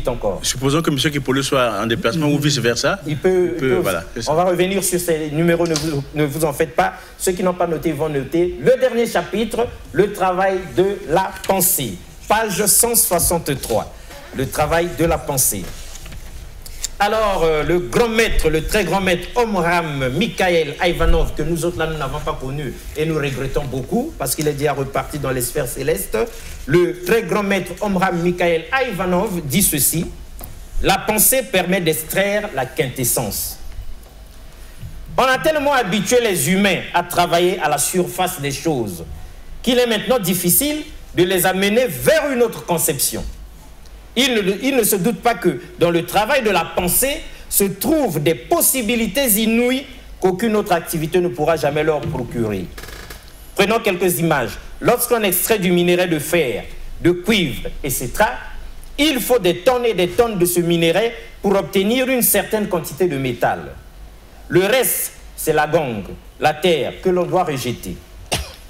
encore. Supposons que M. Kimpolo soit en déplacement ou vice-versa. Il peut voilà, on va revenir sur ces numéros, ne vous en faites pas. Ceux qui n'ont pas noté vont noter. Le dernier chapitre, le travail de la pensée. Page 163. Le travail de la pensée. Alors, le grand maître, le très grand maître Omram Mikhaël Ivanov, que nous autres là, nous n'avons pas connu et nous regrettons beaucoup parce qu'il est déjà reparti dans les sphères célestes. Le très grand maître Omram Mikhaël Ivanov dit ceci: la pensée permet d'extraire la quintessence. On a tellement habitué les humains à travailler à la surface des choses qu'il est maintenant difficile de les amener vers une autre conception. Il ne se doute pas que dans le travail de la pensée se trouvent des possibilités inouïes qu'aucune autre activité ne pourra jamais leur procurer. Prenons quelques images. Lorsqu'on extrait du minerai de fer, de cuivre, etc., il faut des tonnes et des tonnes de ce minerai pour obtenir une certaine quantité de métal. Le reste, c'est la gangue, la terre, que l'on doit rejeter.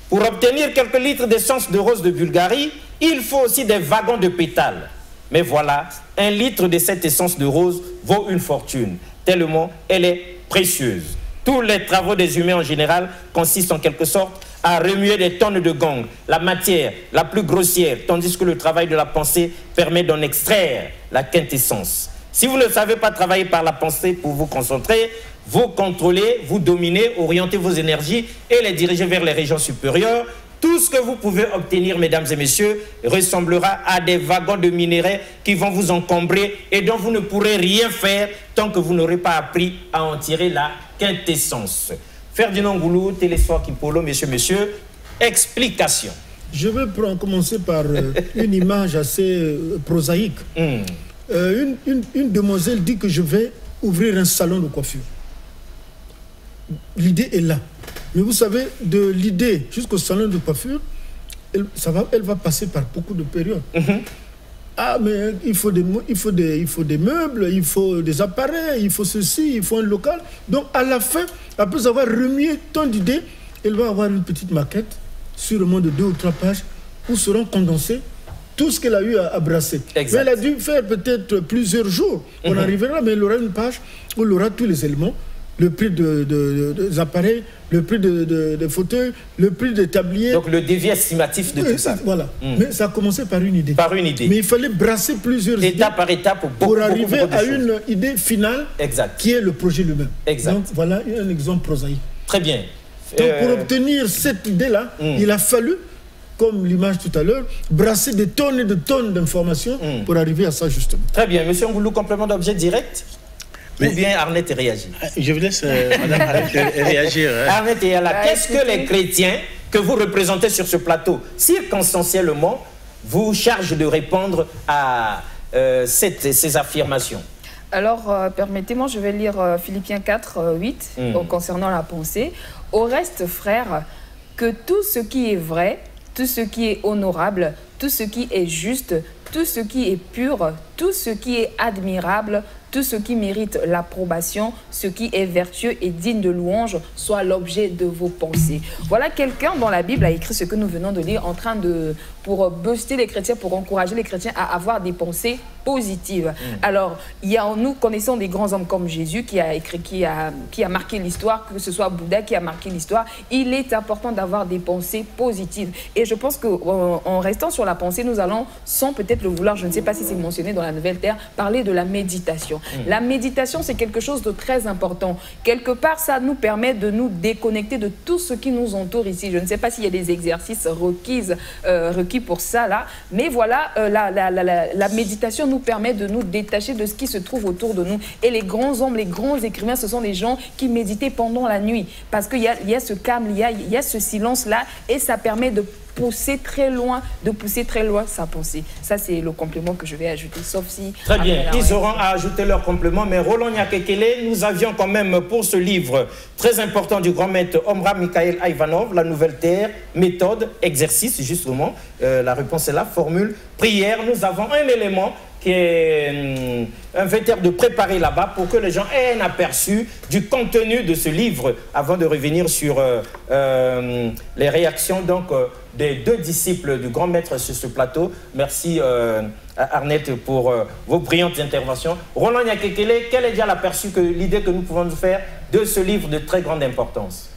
Pour obtenir quelques litres d'essence de rose de Bulgarie, il faut aussi des wagons de pétales. Mais voilà, un litre de cette essence de rose vaut une fortune, tellement elle est précieuse. Tous les travaux des humains en général consistent en quelque sorte à remuer des tonnes de gangue, la matière la plus grossière, tandis que le travail de la pensée permet d'en extraire la quintessence. Si vous ne savez pas travailler par la pensée pour vous concentrer, vous contrôler, vous dominer, orienter vos énergies et les diriger vers les régions supérieures, tout ce que vous pouvez obtenir, mesdames et messieurs, ressemblera à des wagons de minerais qui vont vous encombrer et dont vous ne pourrez rien faire tant que vous n'aurez pas appris à en tirer la quintessence. Ferdinand Goulou, Télésphore Kipolo, messieurs, explication. Je vais commencer par une image assez prosaïque. Une demoiselle dit que je vais ouvrir un salon de coiffure. L'idée est là. Mais vous savez, de l'idée jusqu'au salon de coiffure, elle va passer par beaucoup de périodes. Ah, mais il faut des meubles, il faut des appareils, il faut ceci, il faut un local. Donc, à la fin, après avoir remué tant d'idées, elle va avoir une petite maquette, sûrement de 2 ou 3 pages, où seront condensés tout ce qu'elle a eu à brasser. Mais elle a dû faire peut-être plusieurs jours. On arrivera, mais elle aura une page où elle aura tous les éléments. Le prix des appareils, le prix des fauteuils, le prix des tabliers. Donc le devis estimatif de tout ça. Voilà. Mais ça a commencé par une idée. Par une idée. Mais il fallait brasser plusieurs idées. Étape par étape pour arriver à une idée finale qui est le projet lui-même. Exact. Donc voilà un exemple prosaïque. Très bien. Donc pour obtenir cette idée-là, il a fallu, comme l'image tout à l'heure, brasser des tonnes et des tonnes d'informations pour arriver à ça justement. Très bien. Monsieur Ngoulou, complément d'objet direct. Ou bien Arnett réagit. Je vous laisse Madame Arnett réagir. Arnett et Ala, qu'est-ce que les chrétiens que vous représentez sur ce plateau, circonstanciellement, vous chargent de répondre à ces affirmations? Alors, permettez-moi, je vais lire Philippiens 4, 8, concernant la pensée. Au reste, frères, que tout ce qui est vrai, tout ce qui est honorable, tout ce qui est juste, tout ce qui est pur, tout ce qui est admirable, tout ce qui mérite l'approbation, ce qui est vertueux et digne de louange, soit l'objet de vos pensées. Voilà, quelqu'un dans la Bible a écrit ce que nous venons de lire, pour booster les chrétiens, pour encourager les chrétiens à avoir des pensées positives. Alors, nous connaissons des grands hommes comme Jésus qui a marqué l'histoire, que ce soit Bouddha qui a marqué l'histoire. Il est important d'avoir des pensées positives. Et je pense qu'en restant sur la pensée, nous allons, sans peut-être le vouloir, je ne sais pas si c'est mentionné dans la Nouvelle Terre, parler de la méditation. La méditation, c'est quelque chose de très important. Quelque part, ça nous permet de nous déconnecter de tout ce qui nous entoure ici. Je ne sais pas s'il y a des exercices requis pour ça, là. Mais voilà, la méditation nous permet de nous détacher de ce qui se trouve autour de nous. Et les grands hommes, les grands écrivains, ce sont les gens qui méditaient pendant la nuit. Parce qu'il y a ce calme, il y a ce silence-là, et ça permet de pousser très loin sa pensée. Ça, c'est le complément que je vais ajouter, sauf si... Très bien, ils auront à ajouter leur complément, mais Roland Nyakekele, nous avions quand même pour ce livre très important du grand maître Omra Mikhaël Ivanov, La Nouvelle Terre, méthode, exercice, justement, la réponse est là, formule, prière. Nous avons un élément qui est un vecteur de préparer là-bas pour que les gens aient un aperçu du contenu de ce livre avant de revenir sur les réactions donc, des 2 disciples du grand maître sur ce plateau. Merci Arnett pour vos brillantes interventions. Roland Nyakekele, quel est déjà l'aperçu, l'idée que nous pouvons nous faire de ce livre de très grande importance?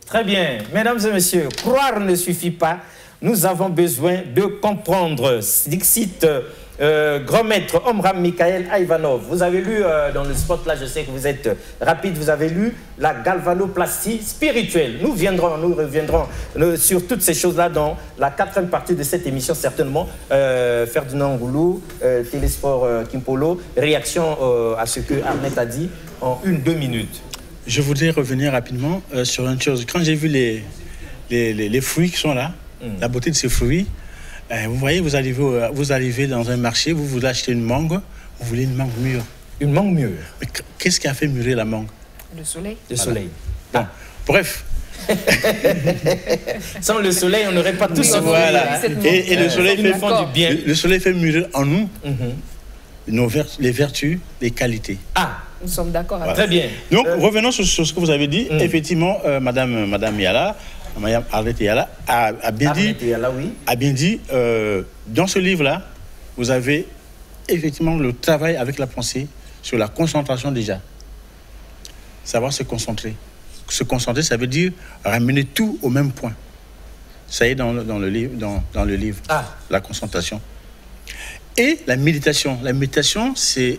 Très bien. Mesdames et messieurs, croire ne suffit pas. Nous avons besoin de comprendre. Dixit, grand maître Omram Mikhaël Ivanov. Vous avez lu dans le spot là, je sais que vous êtes rapide, vous avez lu la galvanoplastie spirituelle. Nous reviendrons sur toutes ces choses-là dans la 4e partie de cette émission, certainement. Ferdinand Ngoulou, Télésport Kimpolo, réaction à ce que Ahmed a dit en 1-2 minutes. Je voudrais revenir rapidement sur une chose. Quand j'ai vu les fruits qui sont là, la beauté de ces fruits, vous voyez, vous arrivez dans un marché, vous achetez une mangue, vous voulez une mangue mûre. Une mangue mûre. Mais qu'est-ce qui a fait mûrir la mangue? Le soleil. Le soleil. Bon, bref. Sans le soleil, on n'aurait pas tout ce voilà. Et le soleil fait du bien. Le soleil fait mûrir en nous les vertus, les qualités. Ah, nous sommes d'accord avec ça. Très bien. Donc, revenons sur ce que vous avez dit. Effectivement, Madame Yala, Mme Arlette Yala a bien dit, dans ce livre-là, vous avez effectivement le travail avec la pensée sur la concentration déjà. Savoir se concentrer. Se concentrer, ça veut dire ramener tout au même point. Ça y est dans le livre, la concentration. Et la méditation. La méditation, c'est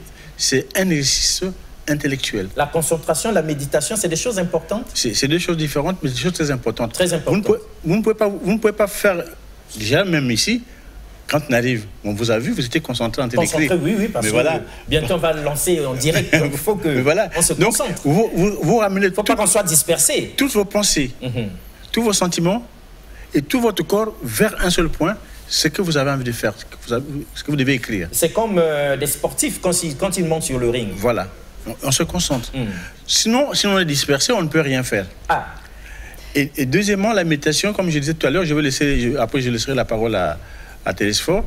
un exercice intellectuel. La concentration, la méditation, c'est des choses importantes? C'est deux choses différentes, mais des choses très importantes. Très importantes. Vous ne pouvez pas faire, déjà même ici, quand on arrive, on vous a vu, vous étiez concentré en train d'écrire. Oui, parce que bientôt on va le lancer en direct, donc il faut que on se concentre. Donc, vous ramenez... Il ne faut pas qu'on soit dispersé. Toutes vos pensées, tous vos sentiments et tout votre corps vers un seul point, ce que vous avez envie de faire, ce que vous devez écrire. C'est comme des sportifs quand ils montent sur le ring. Voilà, on se concentre. Sinon, si on est dispersé, on ne peut rien faire. Et deuxièmement, la méditation, comme je disais tout à l'heure, après je laisserai la parole à Télésphore.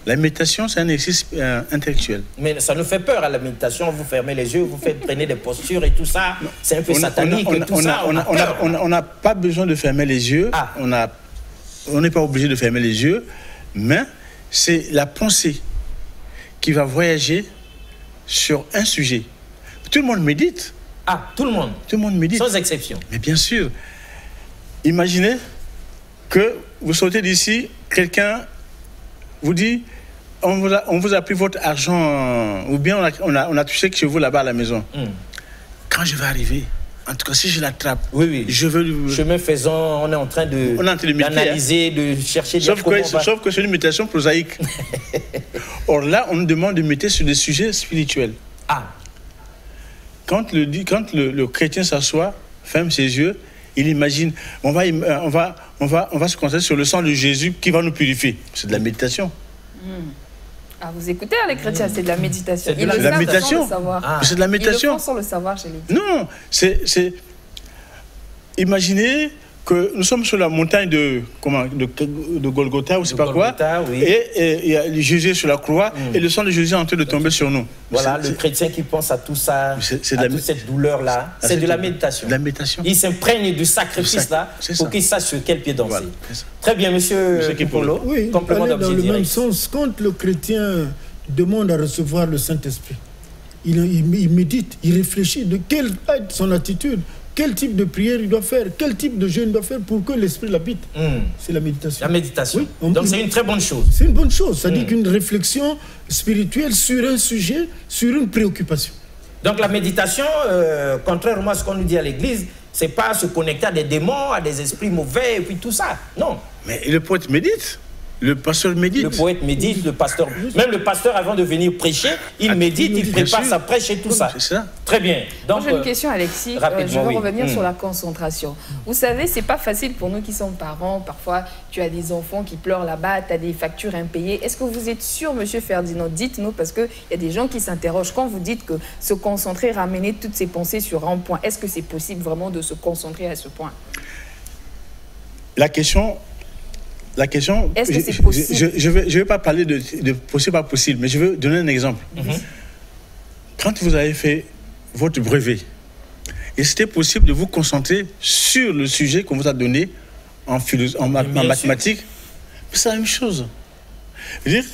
La méditation, c'est un exercice intellectuel. Mais ça nous fait peur à la méditation. Vous fermez les yeux, vous faites traîner des postures et tout ça. C'est un peu satanique. On n'a pas besoin de fermer les yeux. On n'est pas obligé de fermer les yeux. Mais c'est la pensée qui va voyager sur un sujet. Tout le monde médite. Tout le monde? Tout le monde médite. Sans exception. Mais bien sûr. Imaginez que vous sortez d'ici, quelqu'un vous dit, on vous a pris votre argent, ou bien on a touché chez vous là-bas à la maison. Quand je vais arriver, en tout cas si je l'attrape, je veux... Chemin faisant, on est en train d'analyser, de chercher... Sauf que c'est une méditation prosaïque. Or là, on nous demande de méditer sur des sujets spirituels. Quand le chrétien s'assoit, ferme ses yeux, il imagine, on va se concentrer sur le sang de Jésus qui va nous purifier. C'est de la méditation. Vous écoutez les chrétiens, c'est de la méditation. C'est de la méditation. C'est de la méditation. Ils le font sans le savoir, je l'ai dit. Non, c'est... Imaginez que nous sommes sur la montagne de Golgotha ou je ne sais pas quoi, et il y a Jésus sur la croix, et le sang de Jésus est en train de tomber sur nous. Voilà, le chrétien qui pense à tout ça, à toute cette douleur-là, c'est de la méditation. De la méditation. Il s'imprègne du sacrifice-là pour qu'il sache sur quel pied danser. Voilà, très bien, monsieur Kipolo. Oui, complément dans le direct. même sens, quand le chrétien demande à recevoir le Saint-Esprit, il médite, il réfléchit de quelle est son attitude. Quel type de prière il doit faire, quel type de jeûne il doit faire pour que l'esprit l'habite. C'est la méditation. La méditation. Oui, donc c'est une très bonne chose. C'est une bonne chose. Ça dit qu'une réflexion spirituelle sur un sujet, sur une préoccupation. Donc la méditation, contrairement à ce qu'on nous dit à l'église, c'est pas se connecter à des démons, à des esprits mauvais et puis tout ça. Non. Mais le poète médite. Le pasteur médite. Le poète médite, le pasteur. Même le pasteur, avant de venir prêcher, il médite, il prépare sa prêche et tout ça. C'est ça. Très bien. Donc, j'ai une question, Alexis. Je veux revenir sur la concentration. Vous savez, c'est pas facile pour nous qui sommes parents. Parfois, tu as des enfants qui pleurent là-bas, tu as des factures impayées. Est-ce que vous êtes sûr, monsieur Ferdinand? Dites-nous, parce qu'il y a des gens qui s'interrogent. Quand vous dites que se concentrer, ramener toutes ses pensées sur un point, est-ce que c'est possible vraiment de se concentrer à ce point? La question, est-ce que c'est possible? Je vais pas parler de possible, pas possible, mais je vais donner un exemple. Quand vous avez fait votre brevet, et c'était possible de vous concentrer sur le sujet qu'on vous a donné en mathématiques, c'est la même chose. Je veux dire,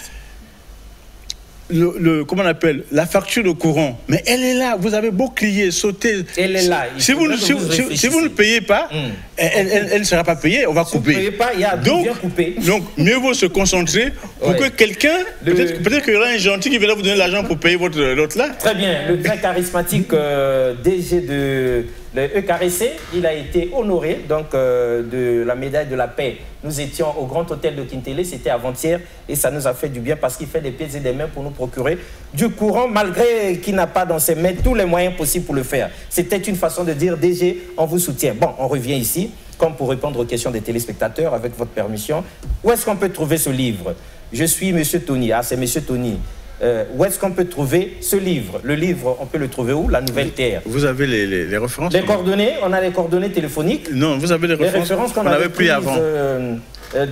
comment on appelle, la facture de courant, mais elle est là. Vous avez beau crier, sauter. Elle est là. Si vous ne payez pas, elle ne sera pas payée. On va couper. Si vous ne payez pas, il y a bien coupé. Donc, mieux vaut se concentrer pour que quelqu'un, peut-être qu'il y aura un gentil qui viendra vous donner l'argent pour payer l'autre là. Très bien. Le très charismatique DG de l'EKRC, il a été honoré donc, de la médaille de la paix. Nous étions au Grand Hôtel de Kintélé, c'était avant-hier, et ça nous a fait du bien parce qu'il fait des pieds et des mains pour nous procurer du courant, malgré qu'il n'a pas dans ses mains tous les moyens possibles pour le faire. C'était une façon de dire, DG, on vous soutient. Bon, on revient ici, comme pour répondre aux questions des téléspectateurs, avec votre permission. Où est-ce qu'on peut trouver ce livre? Je suis Monsieur Tony. Ah, c'est Monsieur Tony. Où est-ce qu'on peut trouver ce livre? Le livre, on peut le trouver où? La Nouvelle Terre. Vous avez les références? Les coordonnées, on a les coordonnées téléphoniques. Non, vous avez les références qu'on n'avait plus avant.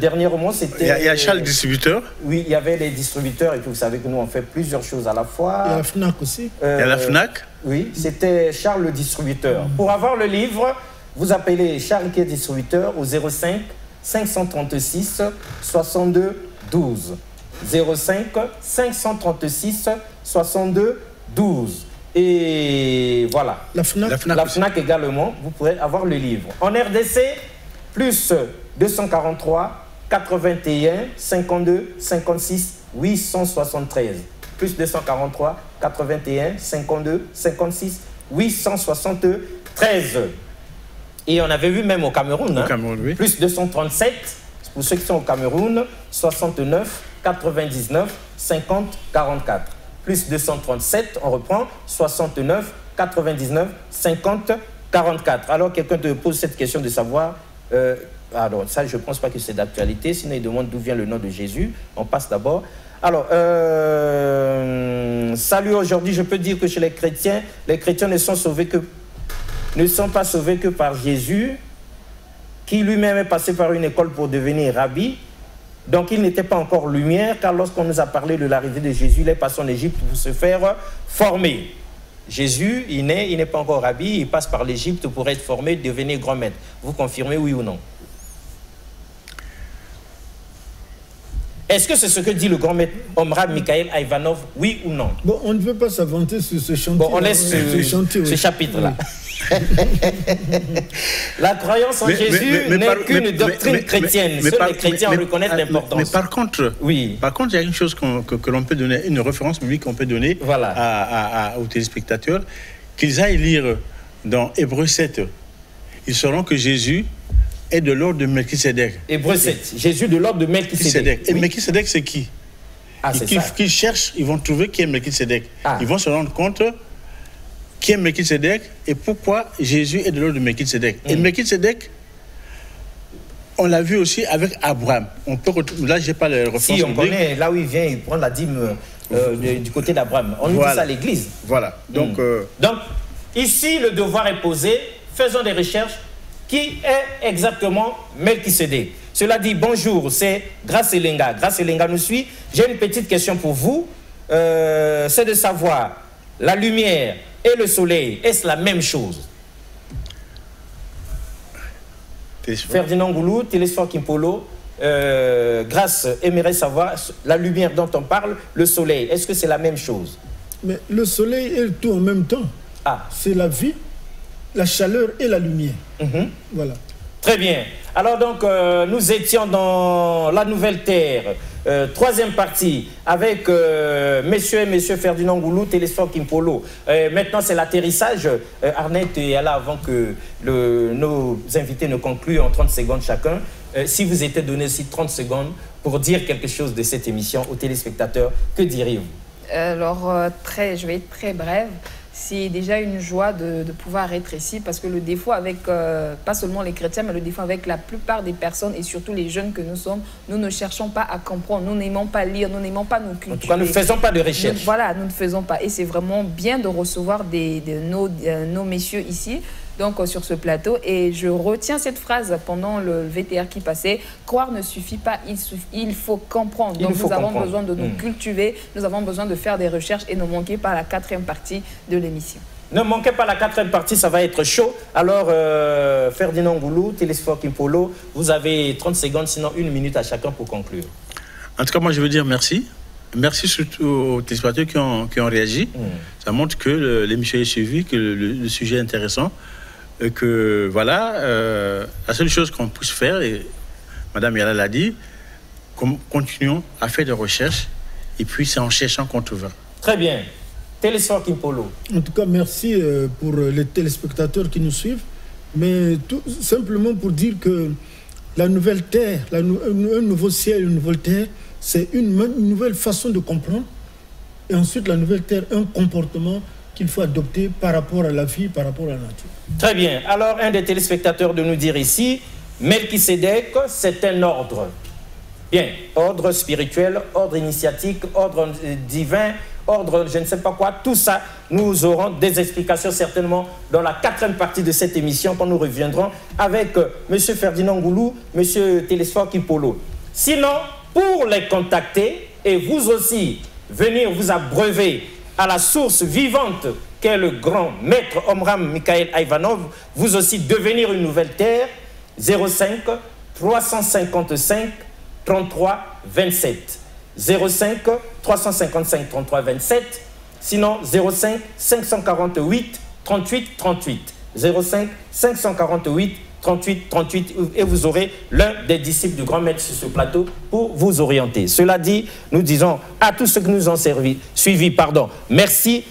Dernièrement, c'était... Il y a Charles Distributeur. Oui, il y avait les distributeurs et puis vous savez que nous, on fait plusieurs choses à la fois. Il y a la FNAC aussi. Il y a la FNAC. Oui, c'était Charles le distributeur. Pour avoir le livre, vous appelez Charles qui est distributeur au 05 536 62 12. 05 536 62 12. Et voilà. La FNAC. La FNAC également, vous pourrez avoir le livre. En RDC, plus 243 81 52 56 873. Plus 243 81 52 56 873. Et on avait vu même au Cameroun. Au Cameroun, oui. Plus 237, pour ceux qui sont au Cameroun, 69 99 50 44. Plus 237, on reprend, 69 99 50 44. Alors quelqu'un te pose cette question de savoir, alors ça je ne pense pas que c'est d'actualité, sinon il demande d'où vient le nom de Jésus. On passe d'abord. Alors, salut, aujourd'hui je peux dire que chez les chrétiens ne sont pas sauvés que par Jésus, qui lui-même est passé par une école pour devenir rabbi. Donc il n'était pas encore lumière, car lorsqu'on nous a parlé de l'arrivée de Jésus, il est passé en Égypte pour se faire former. Jésus, il n'est pas encore rabbi, il passe par l'Égypte pour être formé, devenir grand maître. Vous confirmez, oui ou non? Est-ce que c'est ce que dit le grand maître Omrab Mikhaël Ivanov, oui ou non? Bon, on ne veut pas s'avancer sur ce chantier. Bon, on laisse ce chapitre-là. La croyance en Jésus n'est qu'une doctrine chrétienne. Seuls les chrétiens en reconnaissent l'importance. Mais par contre, oui. Il y a une chose que l'on peut donner, une référence biblique qu'on peut donner aux téléspectateurs, qu'ils aillent lire dans Hébreux 7. Ils sauront que Jésus est de l'ordre de Melchisédek. Hébreux 7. Jésus de l'ordre de Melchisédek. Et Melchisédek, c'est qui? Qu'ils cherchent, ils vont trouver qui est Melchisédek. Ils vont se rendre compte qui est Melchisédek et pourquoi Jésus est de l'ordre de Melchisédek. Et Melchisédek, on l'a vu aussi avec Abraham. On peut là, je n'ai pas les références. Si, on connaît, là où il vient, il prend la dîme du côté d'Abraham. On nous dit ça à l'église. Voilà. Donc, ici, le devoir est posé. Faisons des recherches. Qui est exactement Melchisédek? Cela dit, bonjour, c'est Grace Elenga. Grace Elenga nous suit. J'ai une petite question pour vous. C'est de savoir, la lumière et le soleil, est-ce la même chose? Ferdinand Goulou, Télésphore Kimpolo, Grace aimerait savoir, la lumière dont on parle, le soleil, est-ce que c'est la même chose? Mais le soleil est tout en même temps. C'est la vie, la chaleur et la lumière. Voilà. Très bien. Alors donc, nous étions dans la Nouvelle Terre, troisième partie, avec messieurs et monsieur Ferdinand Goulou, Télésphore Kimpolo. Maintenant, c'est l'atterrissage. Arnette est là avant que nos invités ne concluent en 30 secondes chacun. Si vous étiez donné aussi 30 secondes pour dire quelque chose de cette émission aux téléspectateurs, que diriez-vous? Alors, je vais être très brève. C'est déjà une joie de pouvoir être ici parce que le défaut avec, pas seulement les chrétiens, mais le défaut avec la plupart des personnes et surtout les jeunes que nous sommes, nous ne cherchons pas à comprendre, nous n'aimons pas lire, nous n'aimons pas nous cultiver. En tout cas, nous ne faisons pas de recherche. Voilà, nous ne faisons pas. Et c'est vraiment bien de recevoir nos messieurs ici. Donc sur ce plateau, et je retiens cette phrase pendant le VTR qui passait: croire ne suffit pas, il faut comprendre. Donc nous avons besoin de nous cultiver, nous avons besoin de faire des recherches et ne manquez pas la 4e partie de l'émission. Ne manquez pas la 4e partie, ça va être chaud. Alors Ferdinand Goulou, Télésphore Kimpolo, vous avez 30 secondes, sinon 1 minute à chacun pour conclure. En tout cas, moi je veux dire merci. merci surtout aux téléspectateurs qui ont réagi. Ça montre que l'émission est suivie, que le sujet est intéressant. Et que voilà, la seule chose qu'on puisse faire, et Madame Yala l'a dit, continuons à faire des recherches et puis c'est en cherchant qu'on trouvera. Très bien. Télésphore Kimpolo. En tout cas, merci pour les téléspectateurs qui nous suivent. Mais tout simplement pour dire que la nouvelle terre, un nouveau ciel, une nouvelle terre, c'est une nouvelle façon de comprendre. Et ensuite, la nouvelle terre, un comportement qu'il faut adopter par rapport à la vie, par rapport à la nature. Très bien. Alors, un des téléspectateurs de nous dire ici, Melchisédek, c'est un ordre. Bien, ordre spirituel, ordre initiatique, ordre divin, ordre je ne sais pas quoi, tout ça, nous aurons des explications certainement dans la 4e partie de cette émission quand nous reviendrons avec M. Ferdinand Ngoulou, M. Télésphore Kimpolo. Sinon, pour les contacter et vous aussi venir vous abreuver à la source vivante qu'est le grand maître Omram Mikhaël Ivanov, vous aussi devenir une nouvelle terre, 05 355 33 27. 05 355 33 27, sinon 05 548 38 38. 05 548 38 38 et vous aurez l'un des disciples du grand maître sur ce plateau pour vous orienter. Cela dit, nous disons à tous ceux qui nous ont suivis, merci,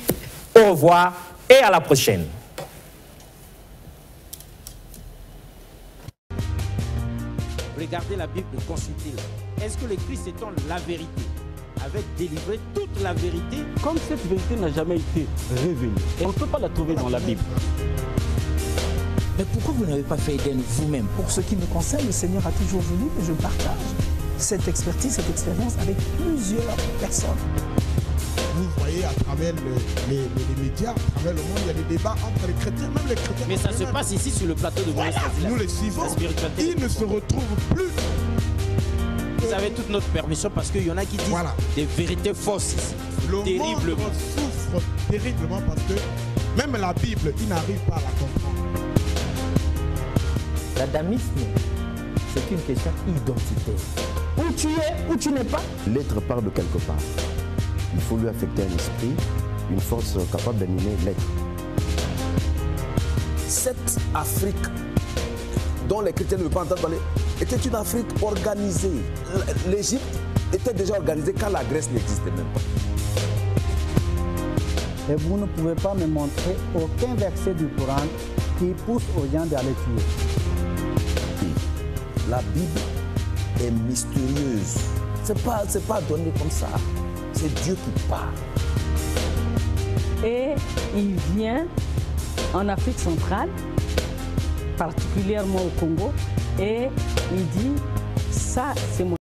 au revoir et à la prochaine. Regardez la Bible, consultez-la. Est-ce que le Christ étant la vérité avait délivré toute la vérité? Comme cette vérité n'a jamais été révélée, on ne peut pas la trouver dans la Bible. Mais pourquoi vous n'avez pas fait Éden vous-même? Pour ce qui me concerne, le Seigneur a toujours voulu que je partage cette expertise, cette expérience avec plusieurs personnes. Vous voyez à travers les médias, à travers le monde, il y a des débats entre les chrétiens, même les chrétiens. Mais ça se passe ici sur le plateau de Moïse. Nous les suivons. Ils ne se retrouvent plus. Vous avez toute notre permission parce qu'il y en a qui disent des vérités fausses ici. Le monde souffre terriblement parce que même la Bible, ils n'arrivent pas à la comprendre. L'adamisme, c'est une question identitaire. Où tu es, où tu n'es pas. L'être part de quelque part. Il faut lui affecter un esprit, une force capable d'animer l'être. Cette Afrique dont les chrétiens ne veulent pas entendre parler était une Afrique organisée. L'Égypte était déjà organisée quand la Grèce n'existait même pas. Et vous ne pouvez pas me montrer aucun verset du Coran qui pousse aux gens d'aller tuer. La Bible est mystérieuse. C'est pas donné comme ça. C'est Dieu qui parle. Et il vient en Afrique centrale, particulièrement au Congo, et il dit, ça c'est mon